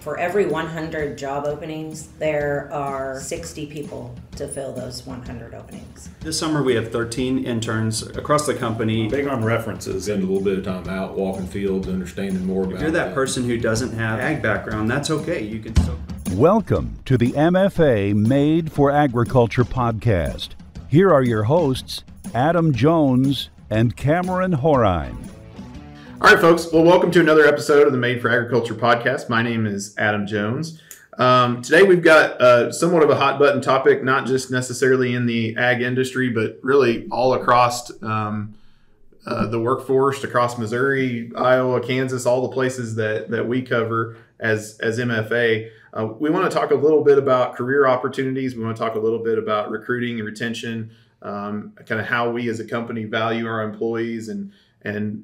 For every 100 job openings, there are 60 people to fill those 100 openings. This summer we have 13 interns across the company. Big on references, spend a little bit of time out, walking fields, understanding more about it. If you're that person who doesn't have ag background, that's okay. You can still... Welcome to the MFA Made for Agriculture podcast. Here are your hosts, Adam Jones and Cameron Horine. All right, folks. Well, welcome to another episode of the Made for Agriculture podcast. My name is Adam Jones. Today we've got somewhat of a hot button topic, not just necessarily in the ag industry, but really all across the workforce, across Missouri, Iowa, Kansas, all the places that we cover as MFA. We want to talk a little bit about career opportunities. We want to talk a little bit about recruiting and retention, kind of how we as a company value our employees and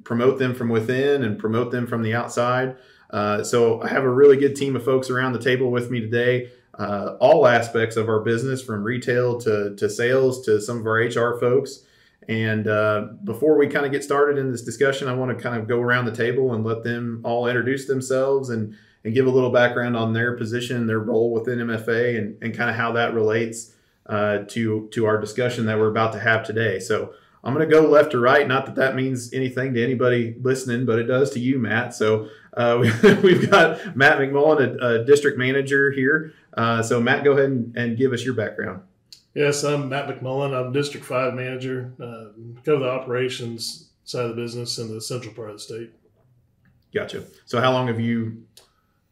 promote them from within and promote them from the outside. So I have a really good team of folks around the table with me today, all aspects of our business, from retail to sales to some of our HR folks. And before we kind of get started in this discussion, I want to kind of go around the table and let them all introduce themselves and give a little background on their position, their role within MFA, and kind of how that relates to our discussion that we're about to have today. So I'm going to go left to right. Not that that means anything to anybody listening, but it does to you, Matt. So we've got Matt McMullin, a district manager here. So Matt, go ahead and give us your background. Yes, I'm Matt McMullin. I'm District 5 manager. Cover the operations side of the business in the central part of the state. Gotcha. So how long have you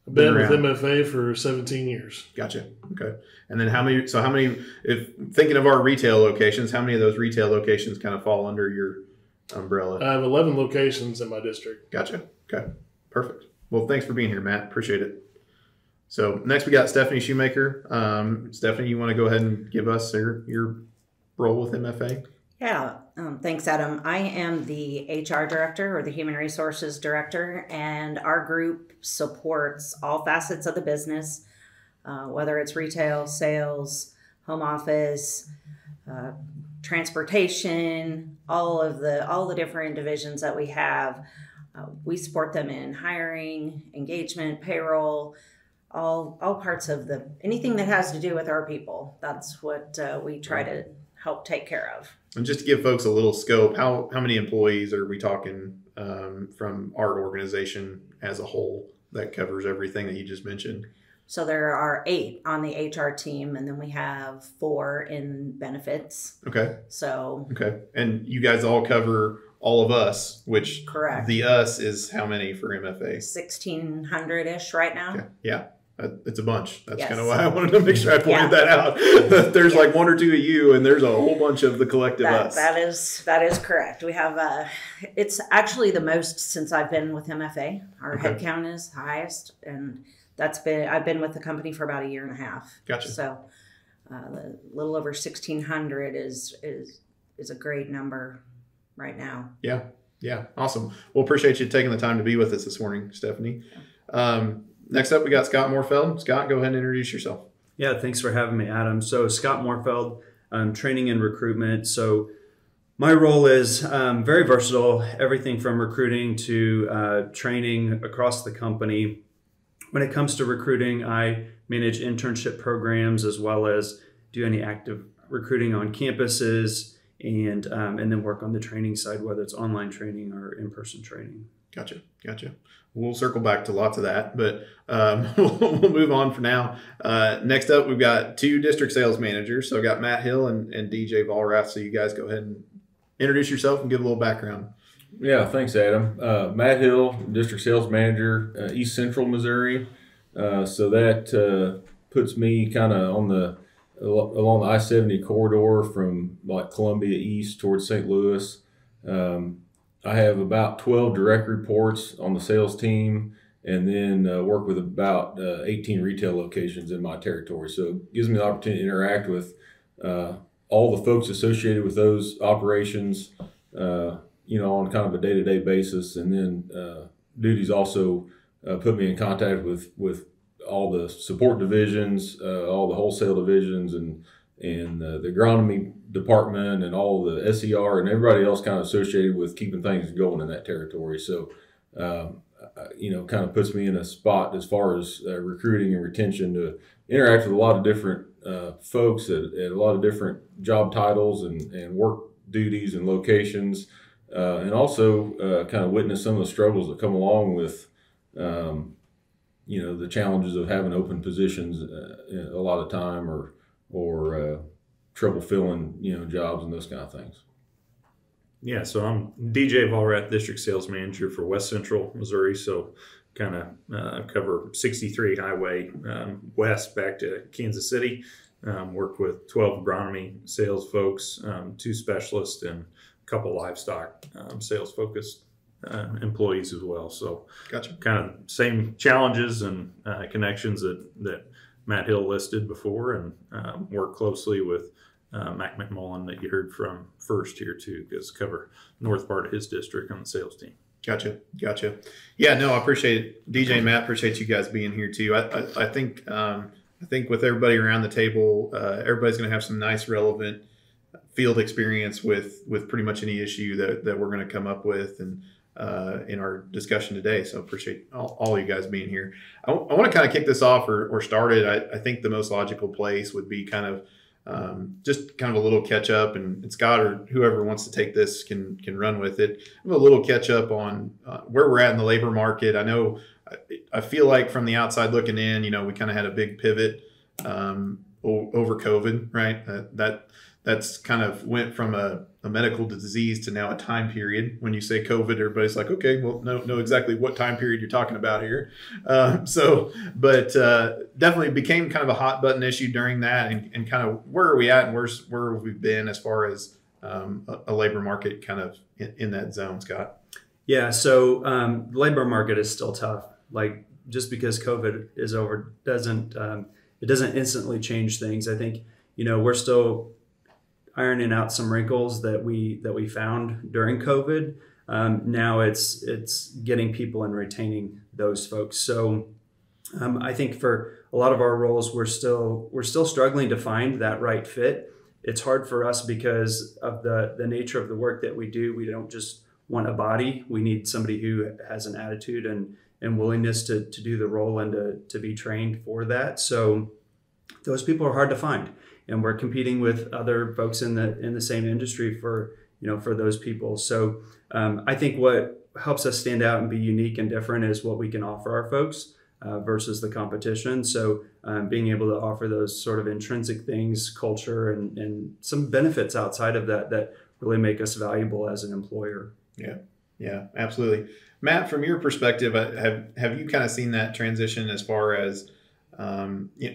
I've been with MFA for 17 years. Gotcha. Okay. And then how many, if thinking of our retail locations, how many of those retail locations kind of fall under your umbrella? I have 11 locations in my district. Gotcha. Okay. Perfect. Well, thanks for being here, Matt. Appreciate it. So next we got Stephanie Shoemaker. Stephanie, you want to go ahead and give us your role with MFA? Yeah, thanks, Adam. I am the HR director, or the human resources director, and our group supports all facets of the business, whether it's retail, sales, home office, transportation, all the different divisions that we have. We support them in hiring, engagement, payroll, all parts of anything that has to do with our people. That's what we try to help take care of. And just to give folks a little scope, how many employees are we talking from our organization as a whole that covers everything that you just mentioned? So there are 8 on the HR team, and then we have 4 in benefits. Okay. So. Okay. And you guys all cover all of us, which. Correct. The us is how many for MFA? 1,600-ish right now. Okay. Yeah. It's a bunch. That's yes. kind of why I wanted to make sure I pointed that out. There's like 1 or 2 of you, and there's a whole bunch of the collective us. That is correct. We have it's actually the most since I've been with MFA. Our head count is highest, and I've been with the company for about a year and a half. Gotcha. So a little over 1,600 is a great number right now. Yeah. Awesome. Well, appreciate you taking the time to be with us this morning, Stephanie. Next up, we got Scott Morfeld. Scott, go ahead and introduce yourself. Yeah, thanks for having me, Adam. So Scott Morfeld, training and recruitment. So my role is very versatile, everything from recruiting to training across the company. When it comes to recruiting, I manage internship programs as well as do any active recruiting on campuses and then work on the training side, whether it's online training or in-person training. Gotcha. We'll circle back to lots of that, but we'll move on for now. Next up, we've got 2 district sales managers. So I've got Matt Hill and DJ Vollrath. So you guys go ahead and introduce yourself and give a little background. Yeah, thanks, Adam. Matt Hill, district sales manager, East Central Missouri. So that puts me kind of along the I-70 corridor from like Columbia East towards St. Louis. I have about 12 direct reports on the sales team, and then work with about 18 retail locations in my territory. So it gives me the opportunity to interact with all the folks associated with those operations, on kind of a day-to-day basis. And then duties also put me in contact with all the support divisions, all the wholesale divisions, and the agronomy department and all the SER and everybody else kind of associated with keeping things going in that territory. So kind of puts me in a spot as far as recruiting and retention to interact with a lot of different folks at a lot of different job titles and work duties and locations, and also kind of witness some of the struggles that come along with, the challenges of having open positions a lot of time or trouble filling, jobs and those kind of things. Yeah, so I'm DJ Vollrath, District Sales Manager for West Central Missouri. So kind of cover 63 Highway west back to Kansas City. Work with 12 agronomy sales folks, 2 specialists, and a couple livestock sales-focused employees as well. So gotcha. Kind of same challenges and connections that Matt Hill listed before, and work closely with Matt McMullin that you heard from first here too, because cover north part of his district on the sales team. Gotcha. Yeah, no, I appreciate it. DJ and Matt, appreciate you guys being here too. I think with everybody around the table, everybody's going to have some nice, relevant field experience with pretty much any issue that we're going to come up with and in our discussion today. So appreciate all you guys being here. I want to kind of kick this off or start it. I think the most logical place would be kind of just kind of a little catch up, and Scott or whoever wants to take this can run with it. A little catch up on where we're at in the labor market. I know I feel like from the outside looking in, we kind of had a big pivot over COVID, right? That's kind of went from a medical disease to now a time period. When you say COVID, everybody's like, okay, well, know exactly what time period you're talking about here. But definitely became kind of a hot button issue during that, and kind of where are we at and where have we been as far as a labor market kind of in that zone, Scott? Yeah, so the labor market is still tough. Like, just because COVID is over doesn't instantly change things. I think, we're still ironing out some wrinkles that we found during COVID. Now it's getting people and retaining those folks. So I think for a lot of our roles, we're still struggling to find that right fit. It's hard for us because of the nature of the work that we do. We don't just want a body. We need somebody who has an attitude and willingness to do the role and to be trained for that. So those people are hard to find. And we're competing with other folks in the same industry for those people. So I think what helps us stand out and be unique and different is what we can offer our folks versus the competition. So being able to offer those sort of intrinsic things, culture, and some benefits outside of that really make us valuable as an employer. Yeah, absolutely. Matt, from your perspective, have you kind of seen that transition as far as I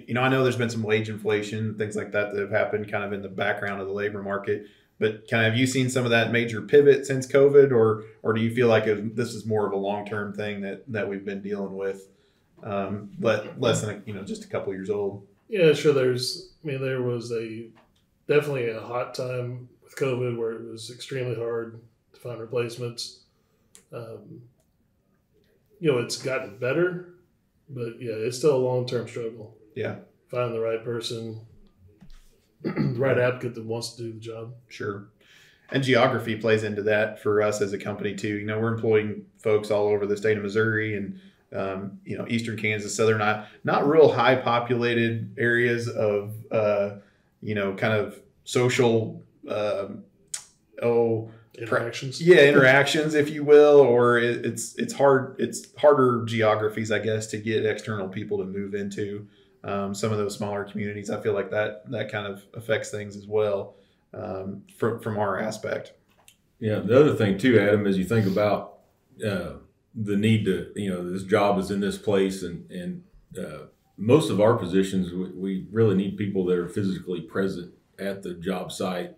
know there's been some wage inflation, things like that have happened kind of in the background of the labor market, but kind of have you seen some of that major pivot since COVID, or do you feel like this is more of a long-term thing that we've been dealing with, but less than just a couple years old? Yeah, sure. There was definitely a hot time with COVID where it was extremely hard to find replacements. It's gotten better. But yeah, it's still a long-term struggle. Yeah. Finding the right person, the right applicant that wants to do the job. Sure. And geography plays into that for us as a company too. We're employing folks all over the state of Missouri and, eastern Kansas, southern, not real high populated areas of, kind of social, interactions. Interactions, if you will, or it's harder geographies, I guess, to get external people to move into some of those smaller communities. I feel like that kind of affects things as well from our aspect. Yeah, the other thing too, Adam, is you think about the need to, this job is in this place, and most of our positions, we really need people that are physically present at the job site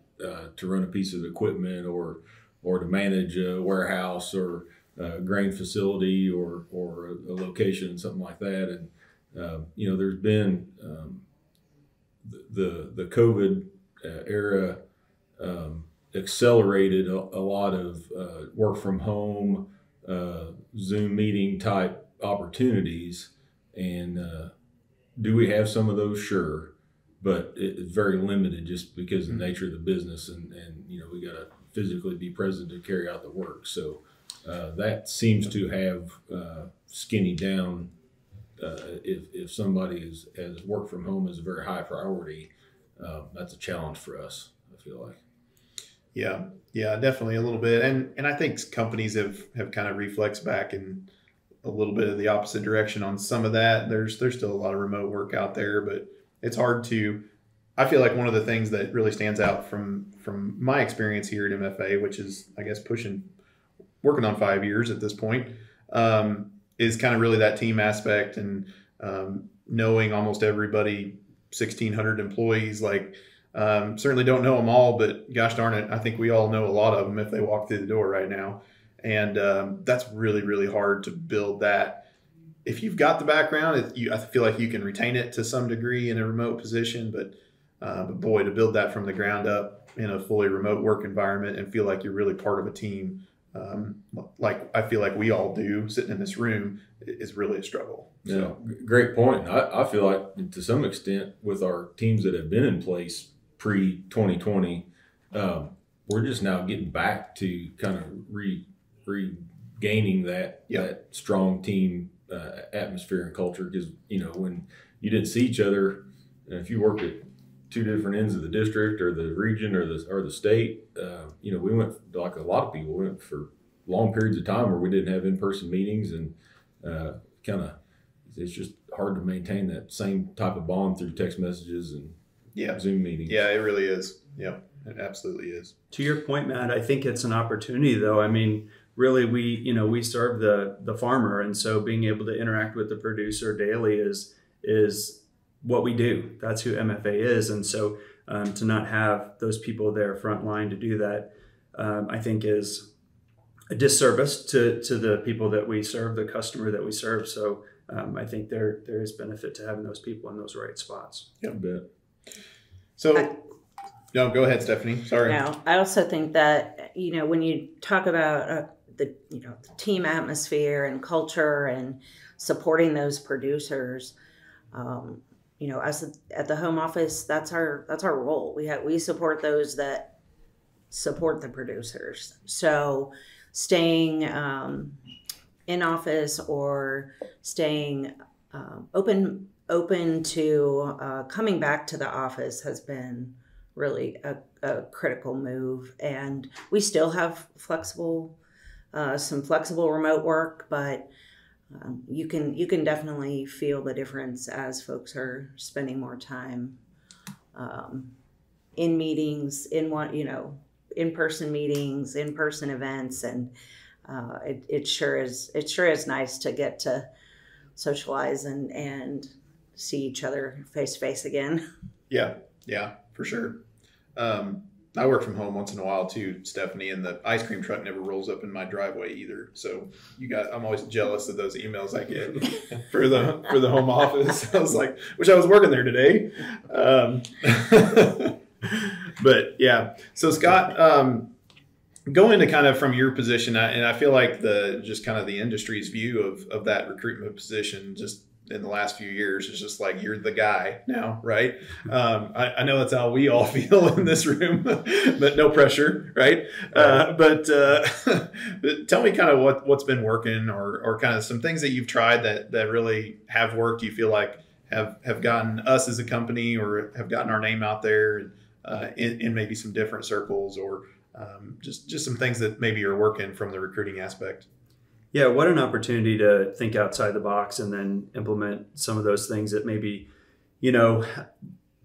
to run a piece of equipment or to manage a warehouse or a grain facility or a location, something like that. And, there's been the COVID era accelerated a lot of work from home, Zoom meeting type opportunities. And do we have some of those? Sure. But it's very limited just because of the nature of the business, and we got to physically be present to carry out the work. So that seems to have skinny down. If somebody has work from home as a very high priority, that's a challenge for us, I feel like. Yeah, definitely a little bit. And I think companies have kind of reflexed back in a little bit of the opposite direction on some of that. There's still a lot of remote work out there, but it's hard to, I feel like one of the things that really stands out from my experience here at MFA, which is, I guess, working on 5 years at this point, is kind of really that team aspect and knowing almost everybody, 1,600 employees, like certainly don't know them all, but gosh darn it, I think we all know a lot of them if they walk through the door right now. And that's really, really hard to build that. If you've got the background, I feel like you can retain it to some degree in a remote position, but boy, to build that from the ground up in a fully remote work environment and feel like you're really part of a team, like I feel like we all do sitting in this room, is really a struggle. So. Yeah, great point. I feel like to some extent with our teams that have been in place pre-2020, we're just now getting back to kind of regaining that strong team atmosphere and culture, because when you didn't see each other, if you worked at two different ends of the district or the region or the state, we went, like a lot of people, went for long periods of time where we didn't have in-person meetings, and it's just hard to maintain that same type of bond through text messages and Zoom meetings. Yeah, it really is. Yeah, it absolutely is. To your point, Matt, I think it's an opportunity, though. I mean, really, we serve the farmer, and so being able to interact with the producer daily is what we do. That's who MFA is, and so to not have those people there front line to do that, I think is a disservice to the people that we serve, the customer that we serve. So I think there is benefit to having those people in those right spots. Yeah, a bit. So, no, go ahead, Stephanie. Sorry. No, I also think that, when you talk about the team atmosphere and culture and supporting those producers, us at the home office, that's our role. We support those that support the producers. So staying in office or staying open to coming back to the office has been really a critical move. And we still have some flexible remote work, but you can definitely feel the difference as folks are spending more time in meetings, in-person meetings, in-person events, and it sure is nice to get to socialize and see each other face to face again. Yeah, for sure. I work from home once in a while too, Stephanie, and the ice cream truck never rolls up in my driveway either. So I'm always jealous of those emails I get for the home office. I was like, wish I was working there today. But yeah, so Scott, going to kind of from your position, and I feel like the industry's view of that recruitment position just in the last few years is just like, you're the guy now, right? I know that's how we all feel in this room, but no pressure, right? But tell me kind of what's been working or kind of some things that you've tried that really have worked, you feel like have gotten us as a company or have gotten our name out there in maybe some different circles, or just some things that maybe are working from the recruiting aspect. Yeah, what an opportunity to think outside the box and then implement some of those things that maybe,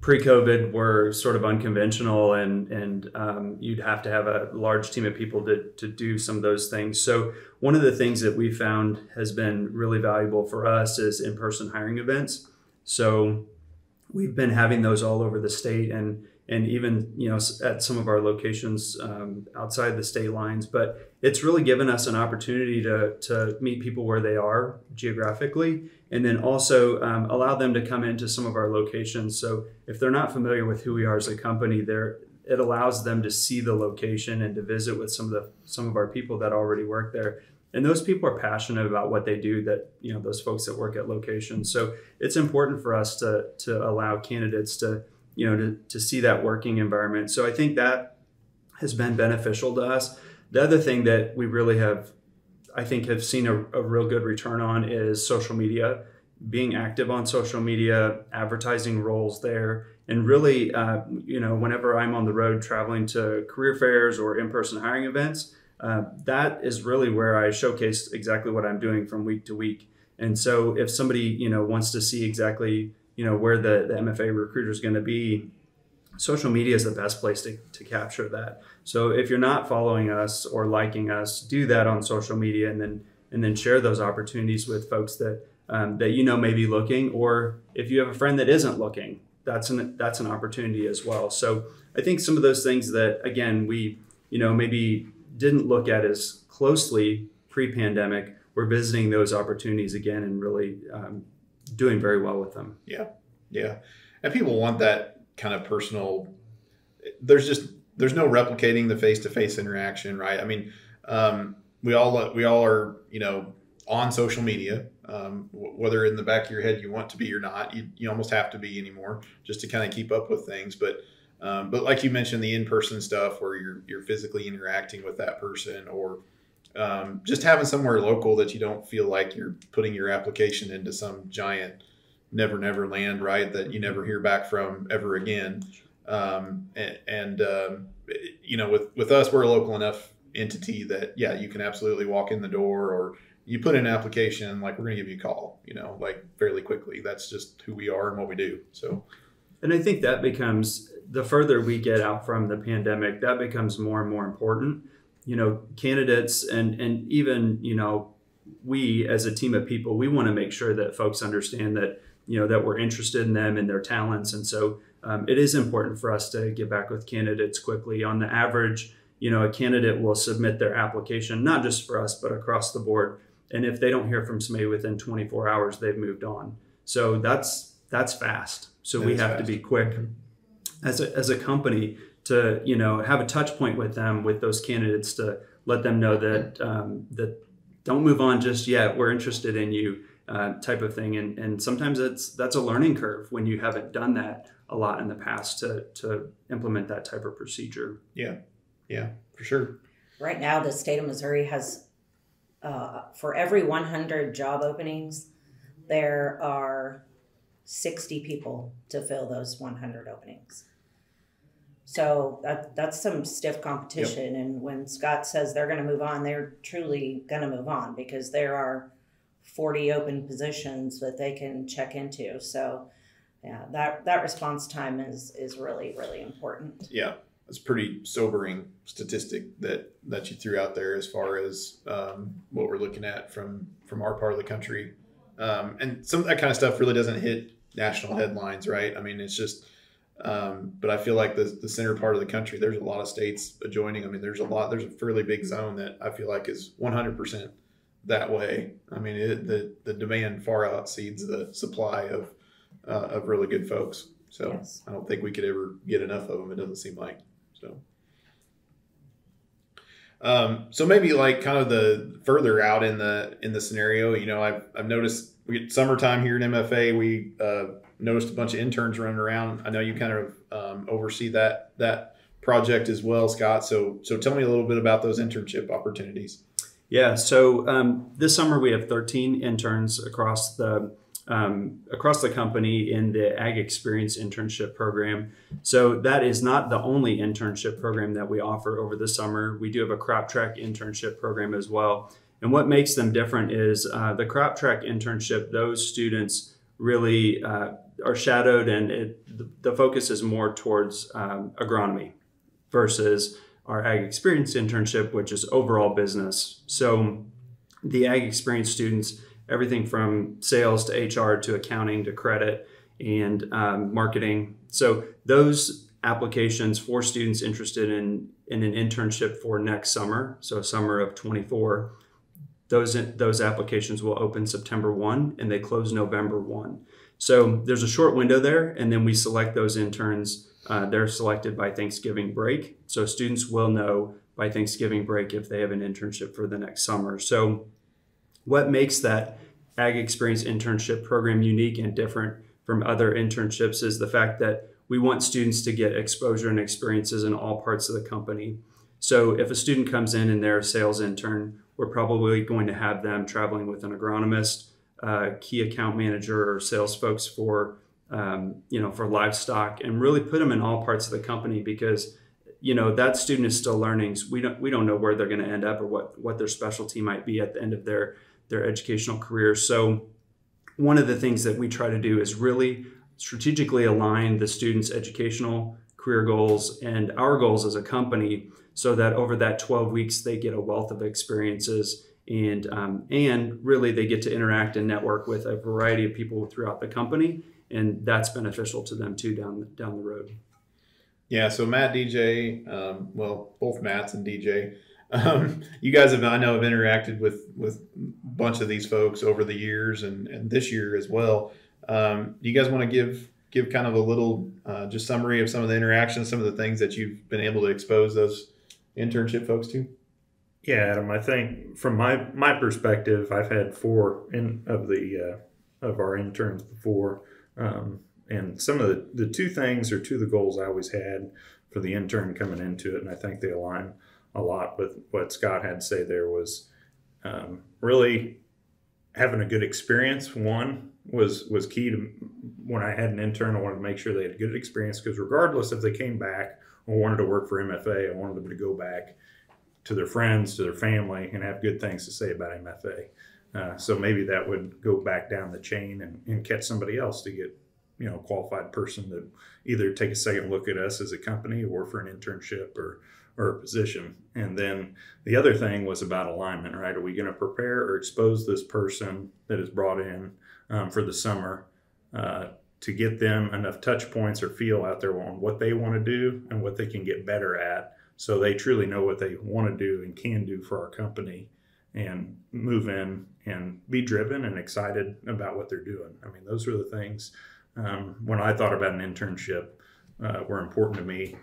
pre-COVID were sort of unconventional, and you'd have to have a large team of people to do some of those things. So one of the things that we found has been really valuable for us is in-person hiring events. So we've been having those all over the state and even, at some of our locations outside the state lines. But it's really given us an opportunity to meet people where they are geographically, and then also allow them to come into some of our locations. So if they're not familiar with who we are as a company, it allows them to see the location and to visit with some of our people that already work there. And those people are passionate about what they do, that, those folks that work at locations. So it's important for us to allow candidates to see that working environment. So I think that has been beneficial to us. The other thing that we really have I think have seen a real good return on is social media, being active on social media, advertising roles there. And really, whenever I'm on the road traveling to career fairs or in-person hiring events, that is really where I showcase exactly what I'm doing from week to week. And so if somebody, wants to see exactly, where the MFA recruiter is going to be, social media is the best place to capture that. So if you're not following us or liking us, do that on social media, and then share those opportunities with folks that may be looking, or if you have a friend that isn't looking, that's an opportunity as well. So I think some of those things that, again, we maybe didn't look at as closely pre-pandemic, we're visiting those opportunities again and really doing very well with them. Yeah. And people want that kind of personal. There's no replicating the face-to-face interaction, right? I mean, we all are, on social media, whether in the back of your head you want to be or not. You almost have to be anymore just to kind of keep up with things. But like you mentioned, the in-person stuff where you're physically interacting with that person, or just having somewhere local that you don't feel like you're putting your application into some giant never land, right, that you never hear back from ever again. With us, we're a local enough entity that, you can absolutely walk in the door, or you put in an application, like, we're going to give you a call, like, fairly quickly. That's just who we are and what we do. So, and I think that becomes, the further we get out from the pandemic, that becomes more and more important. Candidates and even, we as a team of people, we want to make sure that folks understand that, that we're interested in them and their talents. And so it is important for us to get back with candidates quickly. On the average, a candidate will submit their application, not just for us, but across the board. And if they don't hear from somebody within 24 hours, they've moved on. So that's fast. So we have to be quick as a company to, have a touch point with them, with those candidates, to let them know that that don't move on just yet. We're interested in you, type of thing. And sometimes that's a learning curve when you haven't done that a lot in the past to implement that type of procedure. Yeah, for sure. Right now, the state of Missouri has, for every 100 job openings, there are 60 people to fill those 100 openings. So that's some stiff competition. Yep. And when Scott says they're going to move on, they're truly going to move on, because there are 40 open positions that they can check into. So yeah, that response time is really, really important. Yeah. It's a pretty sobering statistic that you threw out there as far as what we're looking at from our part of the country. And some of that kind of stuff really doesn't hit national headlines, right? I mean, it's just, but I feel like the center part of the country, there's a lot of states adjoining. I mean, there's a fairly big zone that I feel like is 100% that way. I mean, the demand far exceeds the supply of really good folks. So yes. I don't think we could ever get enough of them. It doesn't seem like. So maybe like kind of the further out in the scenario, I've noticed we get summertime here in MFA. We noticed a bunch of interns running around. I know you kind of oversee that project as well, Scott. So tell me a little bit about those internship opportunities. Yeah. So this summer we have 13 interns across the company in the Ag Experience Internship Program. So that is not the only internship program that we offer over the summer. We do have a crop track internship program as well. And what makes them different is the crop track internship, those students really are shadowed, and the focus is more towards agronomy versus our Ag Experience internship, which is overall business. So the Ag Experience students, everything from sales to HR to accounting to credit and marketing. So those applications for students interested in an internship for next summer, so summer of 24, those applications will open September 1 and they close November 1. So there's a short window there, and then we select those interns. They're selected by Thanksgiving break. So students will know by Thanksgiving break if they have an internship for the next summer. So what makes that Ag Experience internship program unique and different from other internships is the fact that we want students to get exposure and experiences in all parts of the company. So if a student comes in and they're a sales intern, we're probably going to have them traveling with an agronomist, key account manager, or sales folks for for livestock, and really put them in all parts of the company, because that student is still learning. So we don't know where they're going to end up or what their specialty might be at the end of their educational career. So one of the things that we try to do is really strategically align the students' educational career goals and our goals as a company, so that over that 12 weeks they get a wealth of experiences, and really they get to interact and network with a variety of people throughout the company, and that's beneficial to them too down the road. Yeah, so Matt, DJ, both Matts and DJ, you guys have interacted with a bunch of these folks over the years and this year as well. Do you guys want to give kind of a little just summary of some of the interactions, some of the things that you've been able to expose those internship folks to? Yeah, Adam, I think from my perspective, I've had 4 of our interns before. And some of the 2 things or 2 of the goals I always had for the intern coming into it, and I think they align a lot with what Scott had to say there, was really having a good experience. One was key to when I had an intern. I wanted to make sure they had a good experience, because regardless if they came back or wanted to work for MFA, I wanted them to go back to their friends, to their family, and have good things to say about MFA. So maybe that would go back down the chain and catch somebody else to get a qualified person to either take a second look at us as a company or for an internship or a position. And then the other thing was about alignment, right? Are we going to prepare or expose this person that is brought in for the summer to get them enough touch points or feel out there on what they want to do and what they can get better at, so they truly know what they want to do and can do for our company, and move in and be driven and excited about what they're doing. I mean, those are the things when I thought about an internship were important to me.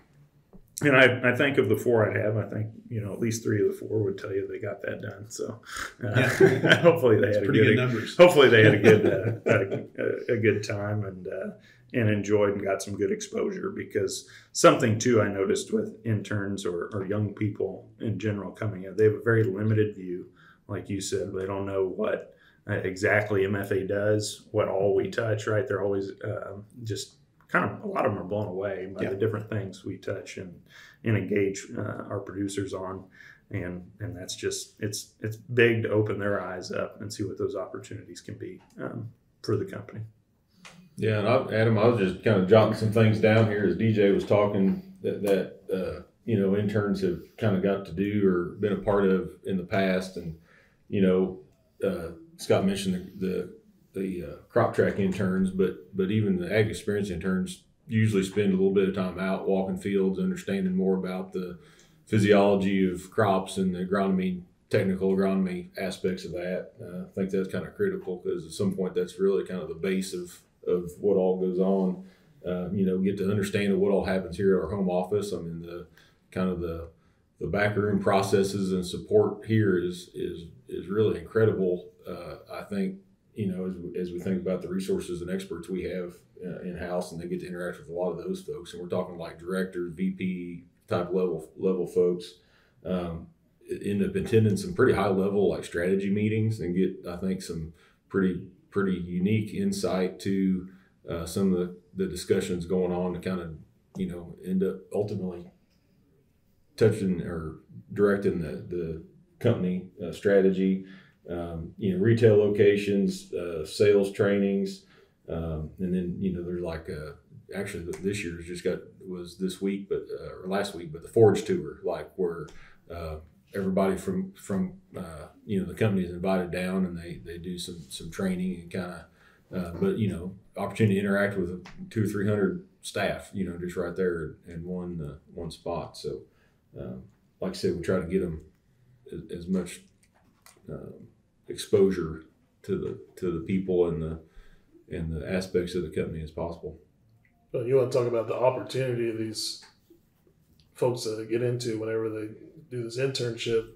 And I think of the 4 I have, I think, at least 3 of the 4 would tell you they got that done. So hopefully they had good numbers. Hopefully they had a good time and enjoyed and got some good exposure, because something too I noticed with interns or young people in general coming in, they have a very limited view. Like you said, they don't know what exactly MFA does, what all we touch, right? They're always just kind of, a lot of them are blown away by the different things we touch and engage our producers on. And that's just, it's big to open their eyes up and see what those opportunities can be for the company. Yeah, and Adam, I was just kind of jotting some things down here as DJ was talking that interns have kind of got to do or been a part of in the past. And, Scott mentioned the crop track interns, but even the ag experience interns usually spend a little bit of time out walking fields, understanding more about the physiology of crops and the agronomy, technical agronomy aspects of that. I think that's kind of critical, because at some point that's really kind of the base of what all goes on. Get to understand what all happens here at our home office. I mean, the backroom processes and support here is really incredible. I think, as we think about the resources and experts we have in-house, and they get to interact with a lot of those folks, and we're talking like directors, VP type level folks, end up attending some pretty high level like strategy meetings and get, I think, some pretty unique insight to some of the discussions going on to kind of, end up ultimately touching or directing the company strategy, retail locations, sales trainings, and then, there's like actually this year's was this week, or last week, but the Forge Tour, like where everybody from the company is invited down, and they do some training and kind of, opportunity to interact with 200 or 300 staff, just right there in one spot. So, like I said, we try to get them as much exposure to the people and the aspects of the company as possible. But you want to talk about the opportunity of these folks that get into whenever they do this internship.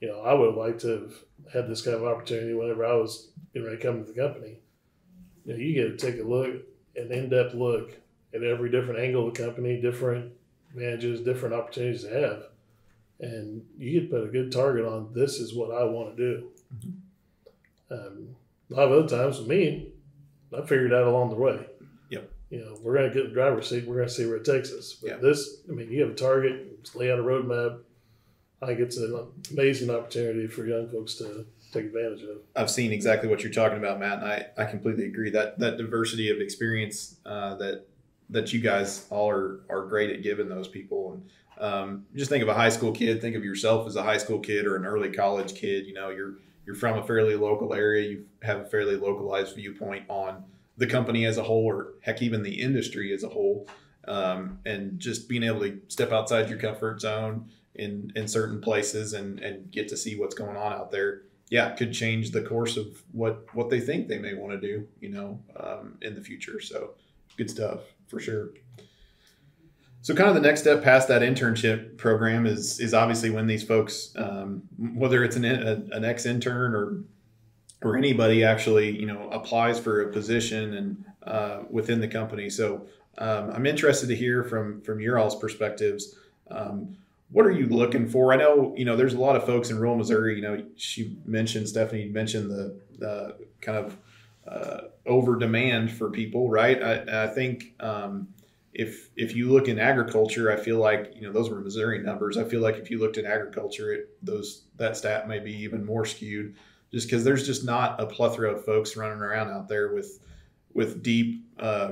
I would have liked to have had this kind of opportunity whenever I was getting ready to come to the company. You get to take an in-depth look at every different angle of the company, different managers, different opportunities to have. and you get to put a good target on, this is what I want to do. A lot of other times with me, I figured out along the way. Yep. We're going to get in the driver's seat. We're going to see where it takes us. But you have a target, lay out a roadmap. I think it's an amazing opportunity for young folks to take advantage of. I've seen exactly what you're talking about, Matt, and I completely agree. That diversity of experience that you guys all are great at giving those people. And just think of a high school kid. Think of yourself as a high school kid or an early college kid. You're from a fairly local area. You have a fairly localized viewpoint on the company as a whole, or heck, even the industry as a whole. And just being able to step outside your comfort zone in certain places and get to see what's going on out there. Yeah, it could change the course of what they think they may want to do, in the future. So good stuff for sure. So kind of the next step past that internship program is obviously when these folks, whether it's an ex-intern or anybody actually, applies for a position and within the company. So I'm interested to hear from your all's perspectives. What are you looking for? I know, there's a lot of folks in rural Missouri. Stephanie mentioned the kind of over demand for people, right? I think if you look in agriculture, I feel like, those were Missouri numbers. I feel like if you looked at agriculture, that stat may be even more skewed, just because there's just not a plethora of folks running around out there with deep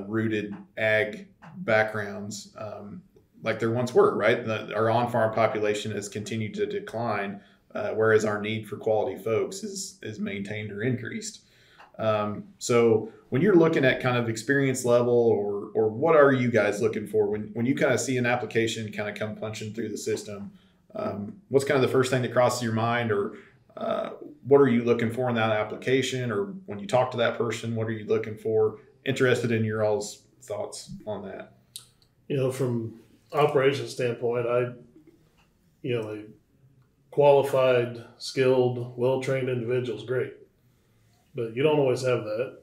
rooted ag backgrounds. Like there once were, right? Our on-farm population has continued to decline, whereas our need for quality folks is maintained or increased. So when you're looking at kind of experience level or what are you guys looking for when you kind of see an application kind of come punching through the system, what's kind of the first thing that crosses your mind, or what are you looking for in that application, or when you talk to that person, what are you looking for? Interested in your all's thoughts on that. From operations standpoint, a qualified, skilled, well-trained individual is great, but you don't always have that.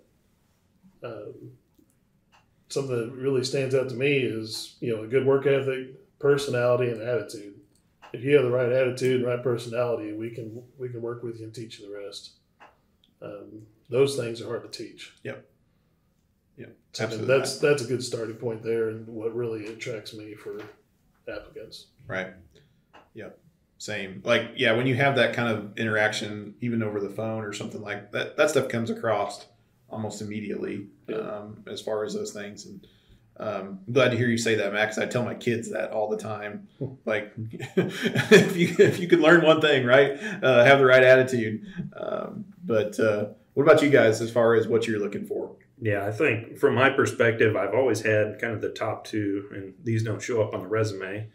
Something that really stands out to me is, a good work ethic, personality, and attitude. If you have the right attitude and right personality, we can work with you and teach you the rest. Those things are hard to teach. Yep. Absolutely. That's a good starting point there, and what really attracts me for applicants. Right. Yep. Same. Like, yeah, when you have that kind of interaction, even over the phone or something like that, that stuff comes across almost immediately. As far as those things. And I'm glad to hear you say that, Max. I tell my kids that all the time. Like, if you could learn one thing, right, have the right attitude. But what about you guys as far as what you're looking for? Yeah, I think from my perspective, I've always had kind of the top two, and these don't show up on the resume,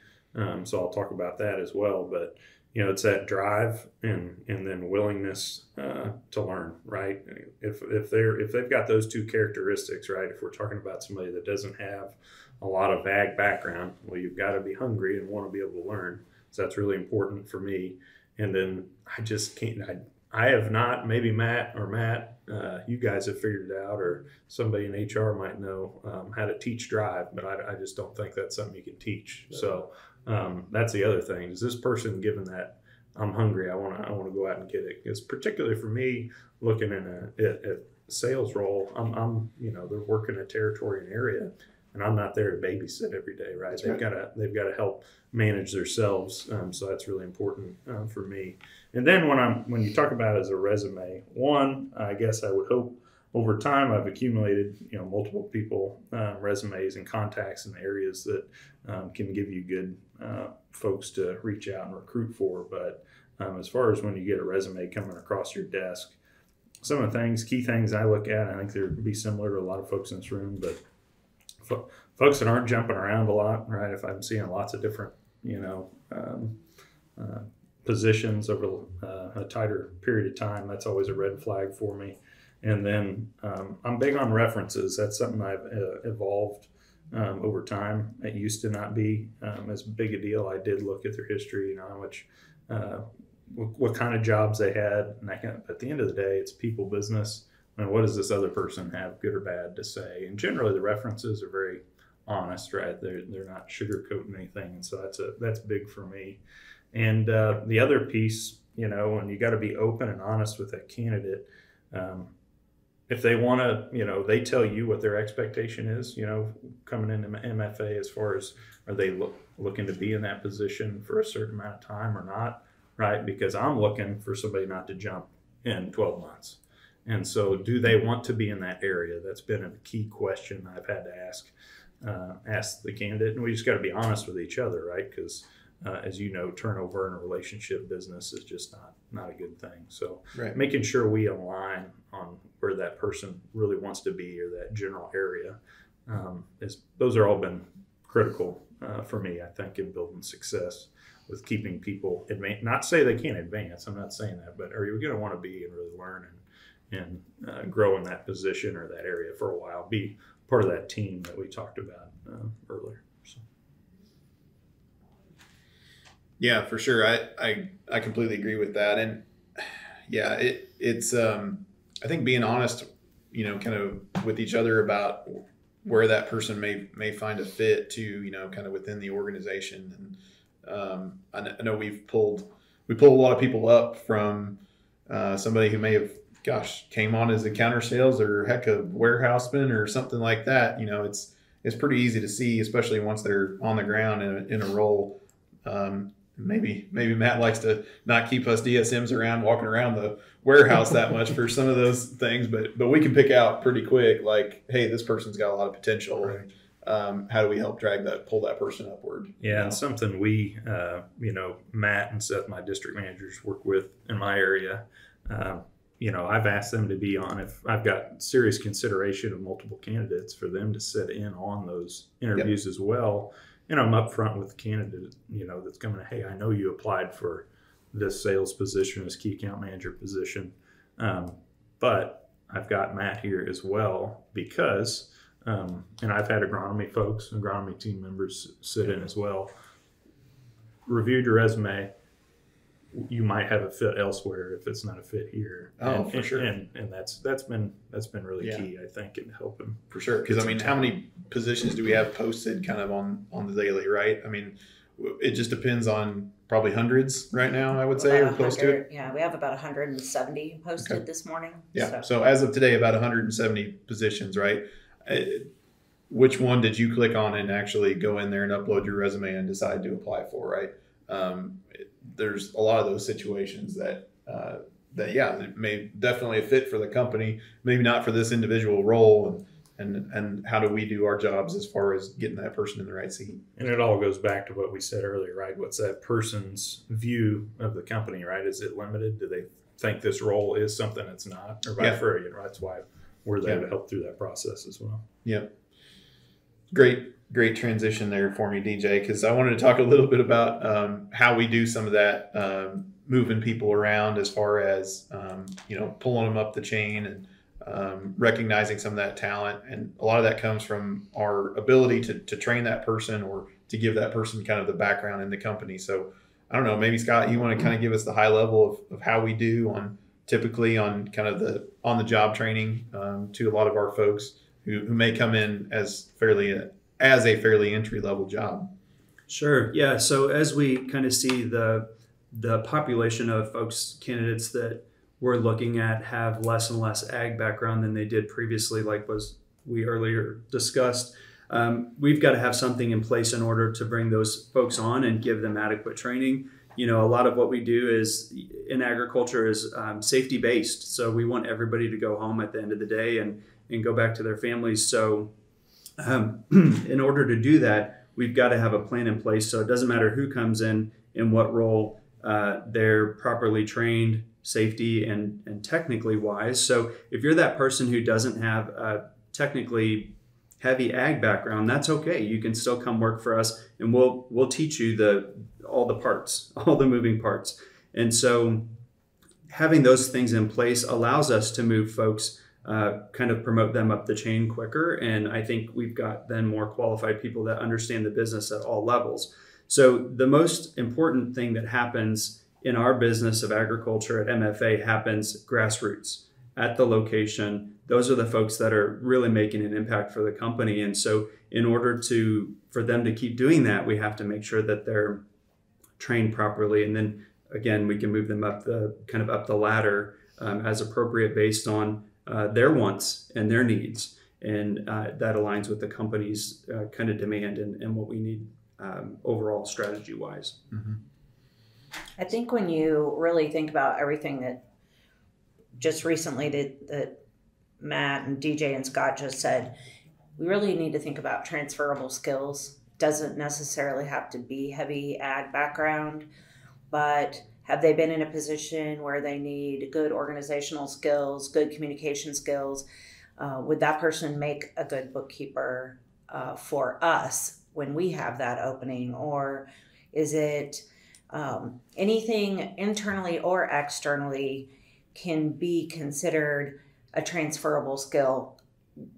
so I'll talk about that as well. But it's that drive and then willingness to learn, right? If they've got those two characteristics, right? If we're talking about somebody that doesn't have a lot of ag background, well, you've got to be hungry and want to be able to learn. So that's really important for me. And then I just can't. I have not. Maybe Matt, you guys have figured it out, or somebody in HR might know how to teach drive, but I just don't think that's something you can teach. So that's the other thing. Is this person given that I'm hungry, I want to go out and get it? Because particularly for me, looking in a sales role, I'm they're working a territory and area, and I'm not there to babysit every day, right? They've got to help manage themselves. So that's really important for me. And then when you talk about it as a resume, one, I guess I would hope over time I've accumulated multiple people resumes and contacts in areas that can give you good folks to reach out and recruit for. But as far as when you get a resume coming across your desk, some of the key things I look at, I think they'd be similar to a lot of folks in this room, but folks that aren't jumping around a lot, right? If I'm seeing lots of different positions over a tighter period of time, that's always a red flag for me. And then I'm big on references. That's something I've evolved over time. It used to not be as big a deal. I did look at their history, how much, what kind of jobs they had. And at the end of the day, it's people business. And what does this other person have, good or bad, to say? And generally, the references are very honest, right? They're not sugarcoating anything. And so that's big for me. And the other piece, and you got to be open and honest with that candidate. If they want to, they tell you what their expectation is, coming into MFA, as far as are they looking to be in that position for a certain amount of time or not, right? Because I'm looking for somebody not to jump in 12 months. And so do they want to be in that area? That's been a key question I've had to ask the candidate. And we just got to be honest with each other, right? Because as you know, turnover in a relationship business is just not a good thing. So making sure we align on where that person really wants to be, or that general area, those are all been critical for me, I think, in building success with keeping people not say they can't advance. I'm not saying that, but are you going to want to be and really learn and grow in that position or that area for a while? Be part of that team that we talked about earlier. So. Yeah, for sure. I completely agree with that. And yeah, it's I think being honest, kind of with each other about where that person may find a fit to, kind of within the organization. And I know we pulled a lot of people up from somebody who may have, came on as a counter sales or heck of warehouseman or something like that. It's pretty easy to see, especially once they're on the ground in a role. Maybe Matt likes to not keep us DSMs around walking around the warehouse that much for some of those things, but we can pick out pretty quick, like, hey, this person's got a lot of potential. Right. And how do we help pull that person upward? Yeah, and something we, Matt and Seth, my district managers, work with in my area. I've asked them to be on, if I've got serious consideration of multiple candidates, for them to sit in on those interviews as well. And I'm upfront with the candidate, that's coming to, hey, I know you applied for this sales position, this key account manager position, but I've got Matt here as well because, and I've had agronomy team members sit in as well, reviewed your resume. You might have a fit elsewhere if it's not a fit here. For sure. And that's been really key, I think, in helping. For sure. Because how many positions do we have posted kind of on the daily, right? I mean, it just depends on probably hundreds right now, I would say, or close to it. Yeah, we have about 170 posted this morning. Yeah. So as of today, about 170 positions, right? Which one did you click on and actually go in there and upload your resume and decide to apply for, right? There's a lot of those situations that may definitely a fit for the company, maybe not for this individual role, and how do we do our jobs as far as getting that person in the right seat? And it all goes back to what we said earlier, right? What's that person's view of the company, right? Is it limited? Do they think this role is something it's not, or vice versa? That's why we're there to help through that process as well. Yeah. Great transition there for me, DJ, because I wanted to talk a little bit about how we do some of that moving people around as far as, pulling them up the chain and recognizing some of that talent. And a lot of that comes from our ability to train that person or to give that person kind of the background in the company. So I don't know, maybe Scott, you want to kind of give us the high level of how we do typically on kind of the on-the-job training to a lot of our folks who may come in as a fairly entry-level job. Sure. Yeah. So as we kind of see the population of folks, candidates that we're looking at have less and less ag background than they did previously, like we earlier discussed, we've got to have something in place in order to bring those folks on and give them adequate training. A lot of what we do is in agriculture is safety based. So we want everybody to go home at the end of the day and go back to their families. So in order to do that, we've got to have a plan in place. So it doesn't matter who comes in what role, they're properly trained, safety and technically wise. So if you're that person who doesn't have a technically heavy ag background, that's okay. You can still come work for us, and we'll teach you all the parts, all the moving parts. And so having those things in place allows us to move folks, kind of promote them up the chain quicker. And I think we've got then more qualified people that understand the business at all levels. So the most important thing that happens in our business of agriculture at MFA happens grassroots at the location. Those are the folks that are really making an impact for the company. And so in order for them to keep doing that, we have to make sure that they're trained properly, and then again we can move them up the ladder as appropriate based on their wants and their needs, and that aligns with the company's kind of demand and what we need overall strategy wise. Mm-hmm. I think when you really think about everything that just recently that Matt and DJ and Scott just said, we really need to think about transferable skills. Doesn't necessarily have to be heavy ag background, but have they been in a position where they need good organizational skills, good communication skills? Would that person make a good bookkeeper for us when we have that opening? Or is it anything internally or externally can be considered a transferable skill?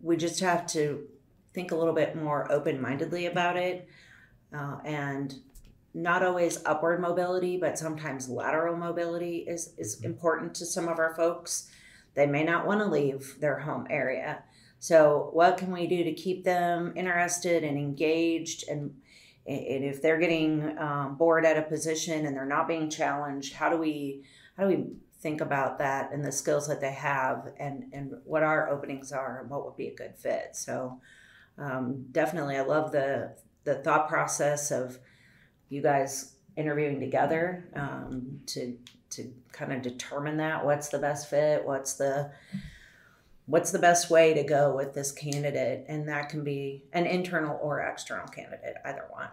We just have to think a little bit more open-mindedly about it, and not always upward mobility, but sometimes lateral mobility is important to some of our folks. They may not want to leave their home area. So what can we do to keep them interested and engaged? And if they're getting bored at a position and they're not being challenged, how do we think about that and the skills that they have and what our openings are and what would be a good fit? So definitely, I love the thought process of you guys interviewing together to kind of determine that what's the best fit, what's the best way to go with this candidate, and that can be an internal or external candidate, either one.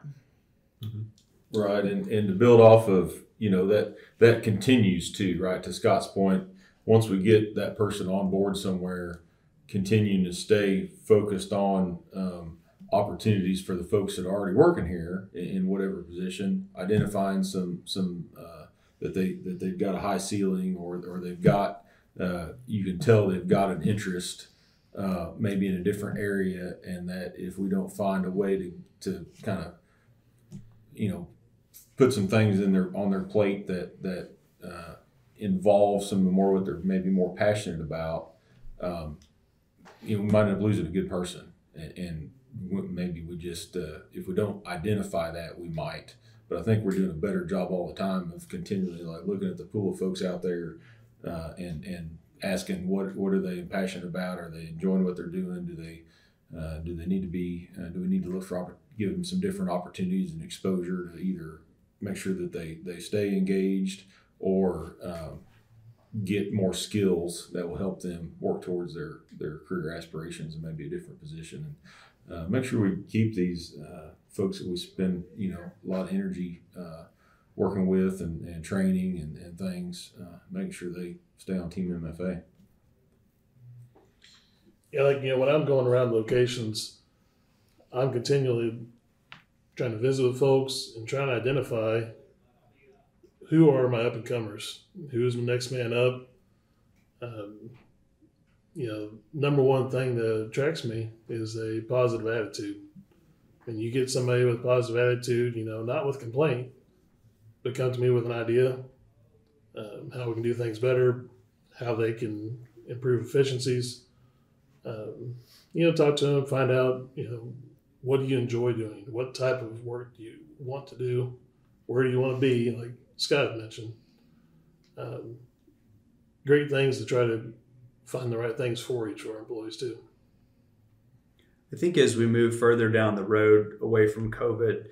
Mm-hmm. Right, and to build off of that continues to, right, to Scott's point, once we get that person on board somewhere, continuing to stay focused on opportunities for the folks that are already working here in whatever position, identifying some that they've got a high ceiling or they've got you can tell they've got an interest maybe in a different area, and that if we don't find a way to kind of put some things on their plate that involve some more what they're maybe more passionate about, we might end up losing a good person, and maybe we just if we don't identify that, we might. But I think we're doing a better job all the time of continually looking at the pool of folks out there and asking what are they passionate about? Are they enjoying what they're doing? Do they need to be? Do we need to look for give them some different opportunities and exposure to either make sure that they stay engaged or get more skills that will help them work towards their career aspirations and maybe a different position. And make sure we keep these folks that we spend a lot of energy working with and training and things, making sure they stay on Team MFA. Yeah, when I'm going around locations, I'm continually trying to visit with folks and trying to identify who are my up and comers, who's the next man up. Number one thing that attracts me is a positive attitude. And you get somebody with a positive attitude, not with complaint, but come to me with an idea, how we can do things better, how they can improve efficiencies. Talk to them, find out, what do you enjoy doing? What type of work do you want to do? Where do you want to be? Like Scott mentioned, great things to try to find the right things for each of our employees too. I think as we move further down the road away from COVID,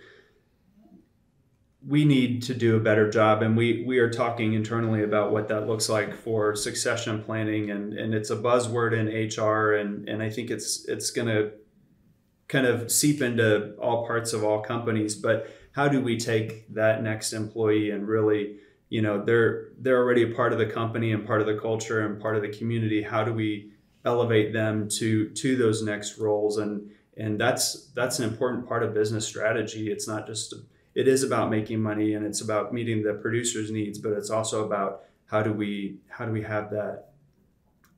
we need to do a better job, and we are talking internally about what that looks like for succession planning, and it's a buzzword in HR, and I think it's going to kind of seep into all parts of all companies. But how do we take that next employee and really, they're already a part of the company and part of the culture and part of the community. How do we elevate them to those next roles? And that's an important part of business strategy. It's not just it is about making money and it's about meeting the producer's needs, but it's also about how do we have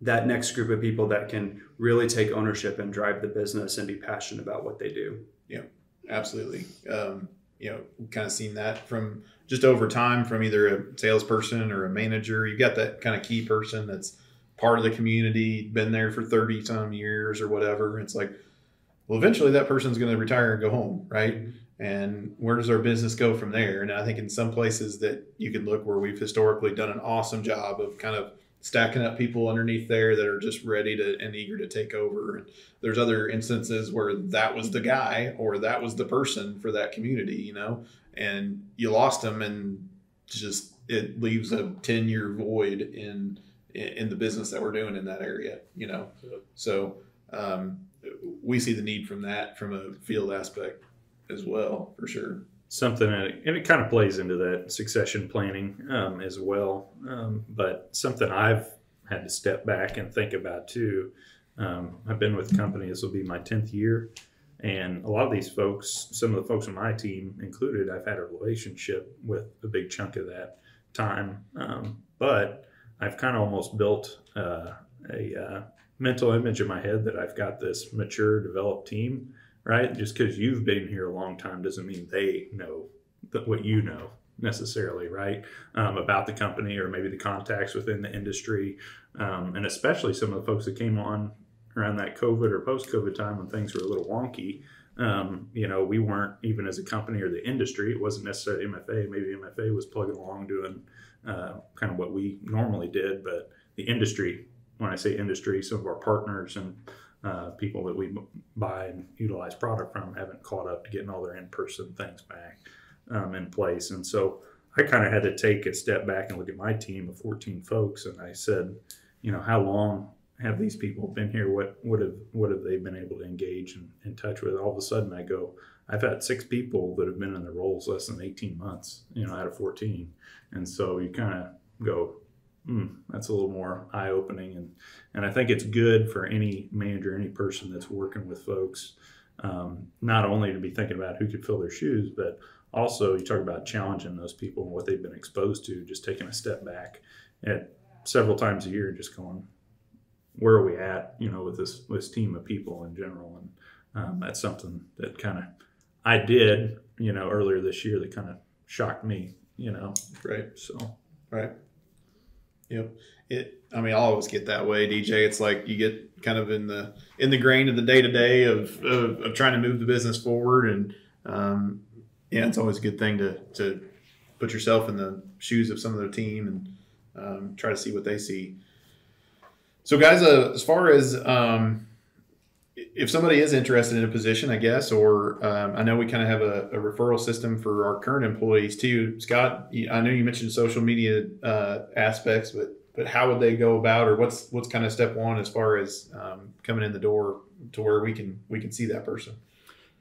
that next group of people that can really take ownership and drive the business and be passionate about what they do. Yeah, absolutely. Kind of seen that from just over time from either a salesperson or a manager. You got that kind of key person that's part of the community, been there for 30 some years or whatever. It's like, Well, eventually that person's going to retire and go home, right? And where does our business go from there? And I think in some places that you can look where we've historically done an awesome job of kind of stacking up people underneath there that are just ready to and eager to take over. And there's other instances where that was the guy or that was the person for that community, you know, and you lost them, and just it leaves a 10-year void in the business that we're doing in that area, you know. So we see the need from that from a field aspect as well, for sure. Something, and it kind of plays into that succession planning as well. But something I've had to step back and think about too. I've been with the company, this will be my 10th year. And a lot of these folks, some of the folks on my team included, I've had a relationship with a big chunk of that time. But I've kind of almost built a mental image in my head that I've got this mature, developed team, right? Just because you've been here a long time doesn't mean they know what you know necessarily, right? About the company or maybe the contacts within the industry. And especially some of the folks that came on around that COVID or post-COVID time when things were a little wonky. You know, we weren't even as a company or the industry, it wasn't necessarily MFA. Maybe MFA was plugging along doing kind of what we normally did, but the industry, when I say industry, some of our partners and people that we buy and utilize product from haven't caught up to getting all their in-person things back in place. And so I kind of had to take a step back and look at my team of 14 folks. And I said, you know, how long have these people been here? What have they been able to engage and in touch with? All of a sudden I go, I've had 6 people that have been in their roles less than 18 months, you know, out of 14. And so you kind of go, that's a little more eye-opening. And I think it's good for any manager, any person that's working with folks, not only to be thinking about who could fill their shoes, but also you talk about challenging those people and what they've been exposed to, just taking a step back at several times a year, just going, where are we at, you know, with this team of people in general. And that's something that kind of I did, you know, earlier this year that kind of shocked me, you know. Right. So. Right. Yep. I mean, I'll always get that way, DJ. It's like you get kind of in the grain of the day to day of trying to move the business forward, and yeah, it's always a good thing to put yourself in the shoes of some of their team and try to see what they see. So, guys, as far as if somebody is interested in a position, I guess, or I know we kind of have a referral system for our current employees too. Scott, I know you mentioned social media aspects, but how would they go about, or what's kind of step one as far as coming in the door to where we can see that person?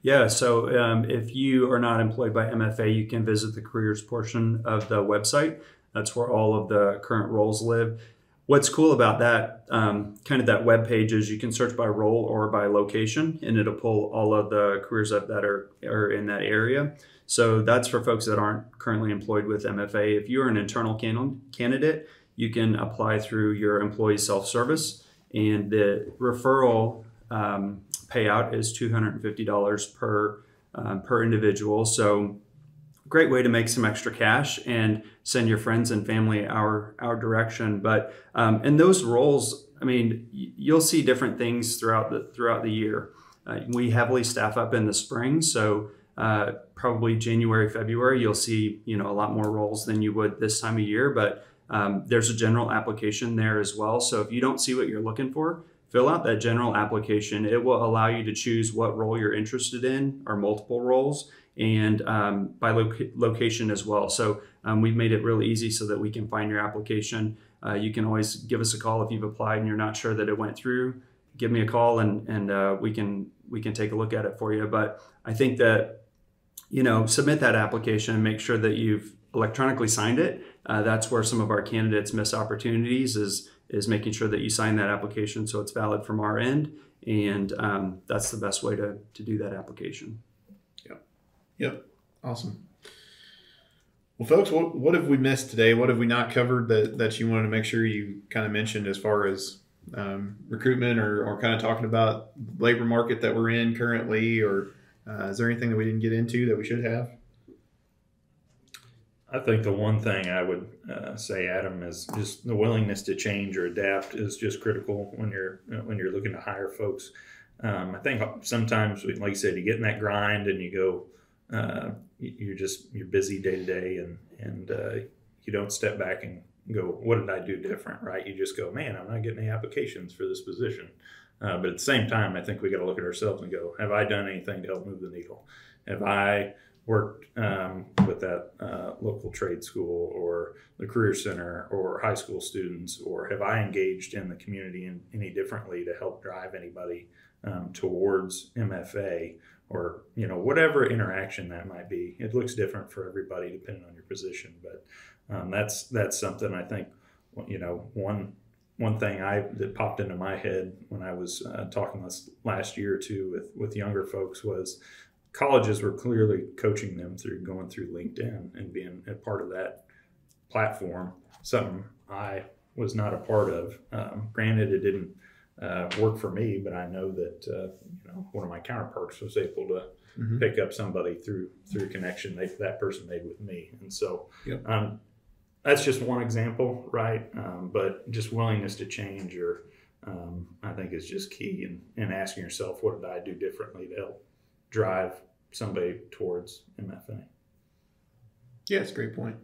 Yeah, so if you are not employed by MFA, you can visit the careers portion of the website. That's where all of the current roles live. What's cool about that, kind of that web page, is you can search by role or by location, and it'll pull all of the careers up that are in that area. So that's for folks that aren't currently employed with MFA. If you're an internal candidate, you can apply through your employee self-service, and the referral payout is $250 per individual. So great way to make some extra cash and send your friends and family our direction. But in those roles, I mean, you'll see different things throughout the year. We heavily staff up in the spring, so probably January, February, you'll see a lot more roles than you would this time of year. But there's a general application there as well. So if you don't see what you're looking for, fill out that general application. It will allow you to choose what role you're interested in, or multiple roles, and by location as well. So we've made it really easy so that we can find your application. You can always give us a call if you've applied and you're not sure that it went through. Give me a call and we can take a look at it for you. But I think that, submit that application and make sure that you've electronically signed it. That's where some of our candidates miss opportunities, is making sure that you sign that application so it's valid from our end. And that's the best way to do that application. Yep. Awesome. Well, folks, what have we missed today? What have we not covered that you wanted to make sure you kind of mentioned as far as recruitment or kind of talking about the labor market that we're in currently, or is there anything that we didn't get into that we should have? I think the one thing I would say, Adam, is just the willingness to change or adapt is just critical when you're looking to hire folks. I think sometimes, like you said, you get in that grind and you go, you're busy day to day, and you don't step back and go, what did I do different, right? You just go, man, I'm not getting any applications for this position. But at the same time, I think we got to look at ourselves and go, have I done anything to help move the needle? Have I worked with that local trade school or the career center or high school students, or have I engaged in the community in any differently to help drive anybody towards MFA, or whatever interaction that might be? It looks different for everybody depending on your position, but that's something I think, one thing that popped into my head when I was talking this last year or two with younger folks was colleges were clearly coaching them through going through LinkedIn and being a part of that platform, something I was not a part of. Granted, it didn't work for me, but I know that one of my counterparts was able to pick up somebody through a connection that person made with me. And so that's just one example, right? But just willingness to change, or I think is just key, in asking yourself, what did I do differently to help drive somebody towards MFA? Yeah, it's a great point.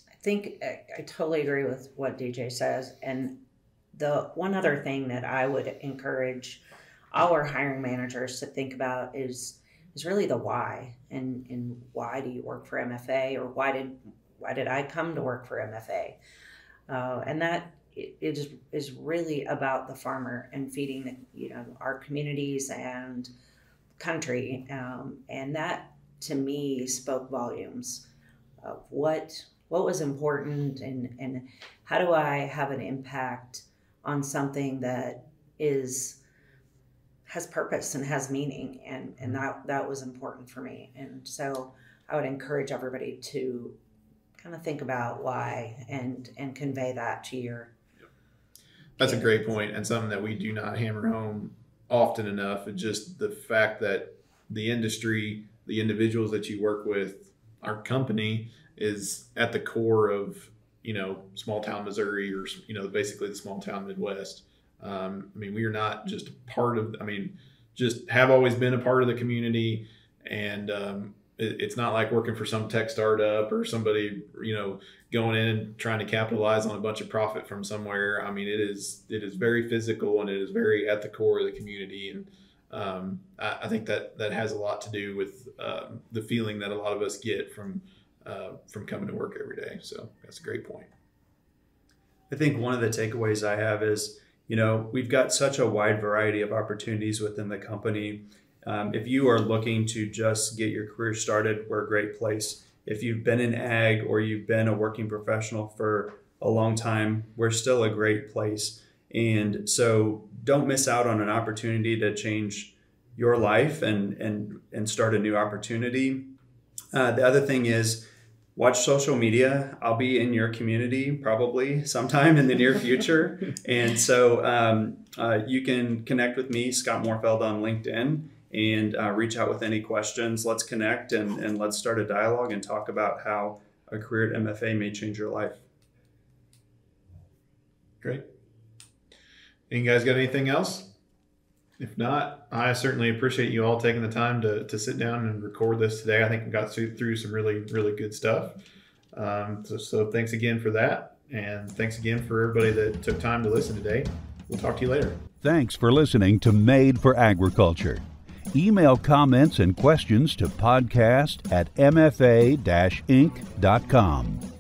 I think I totally agree with what DJ says. And the one other thing that I would encourage our hiring managers to think about is really the why, and why do you work for MFA, or why did I come to work for MFA? And that it is really about the farmer and feeding our communities and country, and that to me spoke volumes of what was important, and how do I have an impact on something that has purpose and has meaning, and that was important for me. And so I would encourage everybody to kind of think about why and convey that to your. That's a great point, and something that we do not hammer home often enough. It's just the fact that the industry, the individuals that you work with, our company is at the core of small town Missouri, or basically the small town Midwest. We are not just a part of. Just have always been a part of the community, and it's not like working for some tech startup or somebody going in and trying to capitalize on a bunch of profit from somewhere. It is very physical, and it is very at the core of the community, and I think that has a lot to do with the feeling that a lot of us get from coming to work every day. So that's a great point. I think one of the takeaways I have is, we've got such a wide variety of opportunities within the company. If you are looking to just get your career started, we're a great place. If you've been in ag, or you've been a working professional for a long time, we're still a great place. And so don't miss out on an opportunity to change your life and start a new opportunity. The other thing is, watch social media. I'll be in your community probably sometime in the near future. And so you can connect with me, Scott Morfeld, on LinkedIn, and reach out with any questions. Let's connect and let's start a dialogue and talk about how a career at MFA may change your life. Great. You guys got anything else? If not, I certainly appreciate you all taking the time to sit down and record this today. I think we got through some really, really good stuff. So thanks again for that. And thanks again for everybody that took time to listen today. We'll talk to you later. Thanks for listening to Made for Agriculture. Email comments and questions to podcast@mfa-inc.com.